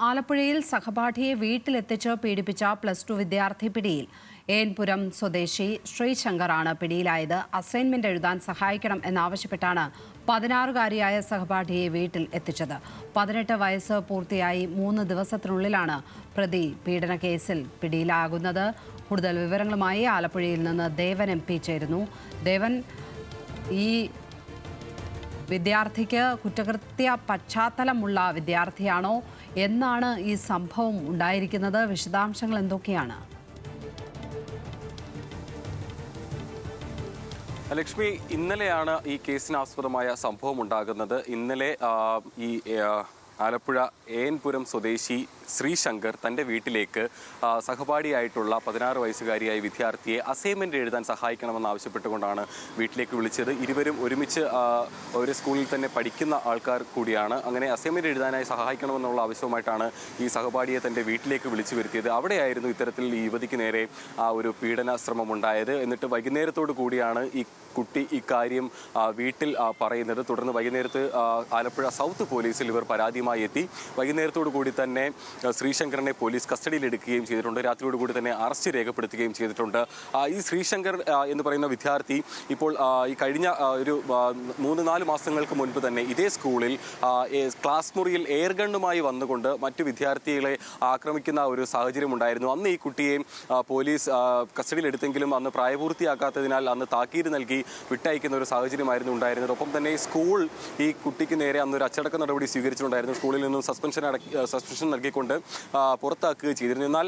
ആലപ്പുഴയിൽ സഹപാഠിയെ വീട്ടിലെത്തിച്ച് പീഡിപ്പിച്ച +2 വിദ്യാർത്ഥി പിടിയിൽ. ഏൻപുരം സ്വദേശി ശ്രീശങ്കറാണ് പിടിയിലായത്. അസൈൻമെന്റ് എഴുതാൻ സഹായിക്കണം എന്നാവശ്യപ്പെട്ടാണ് 16-കാരിയായ സഹപാഠിയെ വീട്ടിൽ എത്തിച്ചത്. 18 വയസ്സ് പൂർത്തിയായി 3 ദിവസത്തിനുള്ളിലാണ് പ്രതി പീഡന കേസിൽ പിടിയിലാകുന്നത്. കൂടുതൽ വിവരങ്ങളുമായി ആലപ്പുഴയിൽ നിന്ന് ദേവൻ MP ചേരുന്നു. ദേവൻ, ഈ വിദ്യാർത്ഥിക്ക് കുറ്റകൃത്യ പശ്ചാത്തലമുള്ള വിദ്യാർത്ഥിയാണോ? എന്നാണ് ഈ സംഭവം ഉണ്ടായിരിക്കുന്നത്? വിശദാംശങ്ങൾ എന്തൊക്കെയാണ്? ലക്ഷ്മി, ഇന്നലെയാണ് ഈ കേസിനാസ്പദമായ സംഭവം ഉണ്ടാകുന്നത്. ഇന്നലെ ഈ ആലപ്പുഴ ഏൻപുരം സ്വദേശി ശ്രീശങ്കർ തൻ്റെ വീട്ടിലേക്ക് സഹപാഠിയായിട്ടുള്ള 16 വയസ്സുകാരിയായ വിദ്യാർത്ഥിയെ അസൈൻമെൻറ്റ് എഴുതാൻ സഹായിക്കണമെന്ന് ആവശ്യപ്പെട്ടുകൊണ്ടാണ് വീട്ടിലേക്ക് വിളിച്ചത്. ഇരുവരും ഒരുമിച്ച് ഒരു സ്കൂളിൽ തന്നെ പഠിക്കുന്ന ആൾക്കാർ കൂടിയാണ്. അങ്ങനെ അസൈൻമെൻറ്റ് എഴുതാനായി സഹായിക്കണമെന്നുള്ള ആവശ്യവുമായിട്ടാണ് ഈ സഹപാഠിയെ തൻ്റെ വീട്ടിലേക്ക് വിളിച്ചു വരുത്തിയത്. അവിടെയായിരുന്നു ഇത്തരത്തിൽ ഈ യുവതിക്ക് നേരെ ഒരു പീഡന ശ്രമം ഉണ്ടായത്. എന്നിട്ട് വൈകുന്നേരത്തോടു കൂടിയാണ് ഈ കുട്ടി ഇക്കാര്യം വീട്ടിൽ പറയുന്നത്. തുടർന്ന് വൈകുന്നേരത്ത് ആലപ്പുഴ സൗത്ത് പോലീസിൽ ഇവർ പരാതിയുമായി എത്തി. വൈകുന്നേരത്തോടു കൂടി തന്നെ ശ്രീശങ്കറിനെ പോലീസ് കസ്റ്റഡിയിലെടുക്കുകയും ചെയ്തിട്ടുണ്ട്. രാത്രിയോടുകൂടി തന്നെ അറസ്റ്റ് രേഖപ്പെടുത്തുകയും ചെയ്തിട്ടുണ്ട്. ഈ ശ്രീശങ്കർ എന്ന് പറയുന്ന വിദ്യാർത്ഥി ഇപ്പോൾ ഈ കഴിഞ്ഞ ഒരു 3-4 മാസങ്ങൾക്ക് മുൻപ് തന്നെ ഇതേ സ്കൂളിൽ ക്ലാസ് മുറിയിൽ എയർ ഗണ്ണുമായി വന്നുകൊണ്ട് മറ്റു വിദ്യാർത്ഥികളെ ആക്രമിക്കുന്ന ഒരു സാഹചര്യം ഉണ്ടായിരുന്നു. അന്ന് ഈ കുട്ടിയെ പോലീസ് കസ്റ്റഡിയിലെടുത്തെങ്കിലും അന്ന് പ്രായപൂർത്തിയാക്കാത്തതിനാൽ അന്ന് താക്കീത് നൽകി വിട്ടയക്കുന്ന ഒരു സാഹചര്യമായിരുന്നു ഉണ്ടായിരുന്നത്. ഒപ്പം തന്നെ സ്കൂൾ ഈ കുട്ടിക്ക് നേരെ അന്നൊരു അച്ചടക്ക നടപടി സ്വീകരിച്ചിട്ടുണ്ടായിരുന്നു. സ്കൂളിൽ നിന്നും സസ്പെൻഷൻ നൽകിക്കൊണ്ട് പുറത്താക്കുകയും ചെയ്തിരുന്നു. എന്നാൽ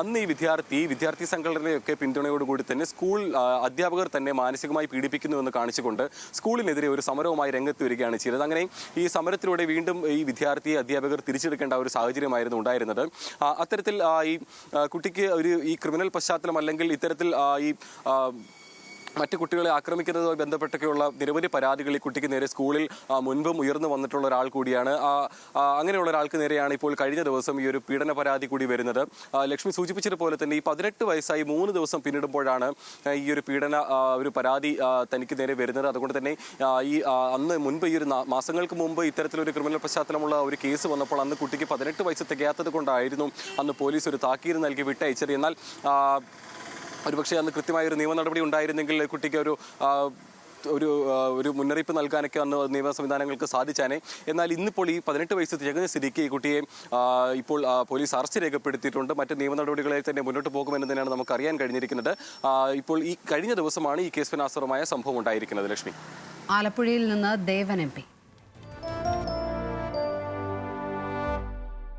അന്ന് ഈ വിദ്യാർത്ഥി സംഘടനയൊക്കെ പിന്തുണയോടുകൂടി തന്നെ സ്കൂൾ അധ്യാപകർ തന്നെ മാനസികമായി പീഡിപ്പിക്കുന്നുവെന്ന് കാണിച്ചുകൊണ്ട് സ്കൂളിനെതിരെ ഒരു സമരവുമായി രംഗത്ത് വരികയാണ് ചെയ്തത്. അങ്ങനെ ഈ സമരത്തിലൂടെ വീണ്ടും ഈ വിദ്യാർത്ഥിയെ അധ്യാപകർ തിരിച്ചെടുക്കേണ്ട ഒരു സാഹചര്യമായിരുന്നു ഉണ്ടായിരുന്നത്. അത്തരത്തിൽ ഈ കുട്ടിക്ക് ഈ ക്രിമിനൽ പശ്ചാത്തലം അല്ലെങ്കിൽ ഇത്തരത്തിൽ ഈ മറ്റു കുട്ടികളെ ആക്രമിക്കുന്നതുമായി ബന്ധപ്പെട്ടൊക്കെയുള്ള നിരവധി പരാതികൾ ഈ കുട്ടിക്ക് നേരെ സ്കൂളിൽ മുൻപും ഉയർന്നു വന്നിട്ടുള്ള ഒരാൾ കൂടിയാണ്. അങ്ങനെയുള്ള ഒരാൾക്ക് നേരെയാണ് ഇപ്പോൾ കഴിഞ്ഞ ദിവസം ഈ ഒരു പീഡന പരാതി കൂടി വരുന്നത്. ലക്ഷ്മി സൂചിപ്പിച്ചതുപോലെ തന്നെ ഈ 18 വയസ്സായി 3 ദിവസം പിന്നിടുമ്പോഴാണ് ഈ ഒരു പീഡന ഒരു പരാതി തനിക്ക് നേരെ വരുന്നത്. അതുകൊണ്ട് തന്നെ ഈ അന്ന് മുൻപ് ഈ ഒരു മാസങ്ങൾക്ക് മുമ്പ് ഇത്തരത്തിലൊരു ക്രിമിനൽ പശ്ചാത്തലമുള്ള ഒരു കേസ് വന്നപ്പോൾ അന്ന് കുട്ടിക്ക് 18 വയസ്സ് തികയാത്തത് കൊണ്ടായിരുന്നു അന്ന് പോലീസ് ഒരു താക്കീത് നൽകി വിട്ടയച്ചത്. എന്നാൽ ഒരുപക്ഷെ അന്ന് കൃത്യമായ ഒരു നിയമ നടപടി ഉണ്ടായിരുന്നെങ്കിൽ കുട്ടിക്ക് ഒരു മുന്നറിയിപ്പ് നൽകാനൊക്കെ അന്ന് നിയമ സംവിധാനങ്ങൾക്ക് സാധിച്ചാനേ. എന്നാൽ ഇന്നിപ്പോൾ ഈ 18 വയസ്സ് തികഞ്ഞ സ്ഥിതിക്ക് ഈ കുട്ടിയെ ഇപ്പോൾ പോലീസ് അറസ്റ്റ് രേഖപ്പെടുത്തിയിട്ടുണ്ട്. മറ്റ് നിയമ നടപടികളെ തന്നെ മുന്നോട്ട് പോകുമെന്ന് തന്നെയാണ് നമുക്ക് അറിയാൻ കഴിഞ്ഞിരിക്കുന്നത്. ഇപ്പോൾ ഈ കഴിഞ്ഞ ദിവസമാണ് ഈ കേസിനാസ്പദമായ സംഭവം ഉണ്ടായിരിക്കുന്നത്. ലക്ഷ്മി, ആലപ്പുഴയിൽ നിന്ന് ദേവൻ MP.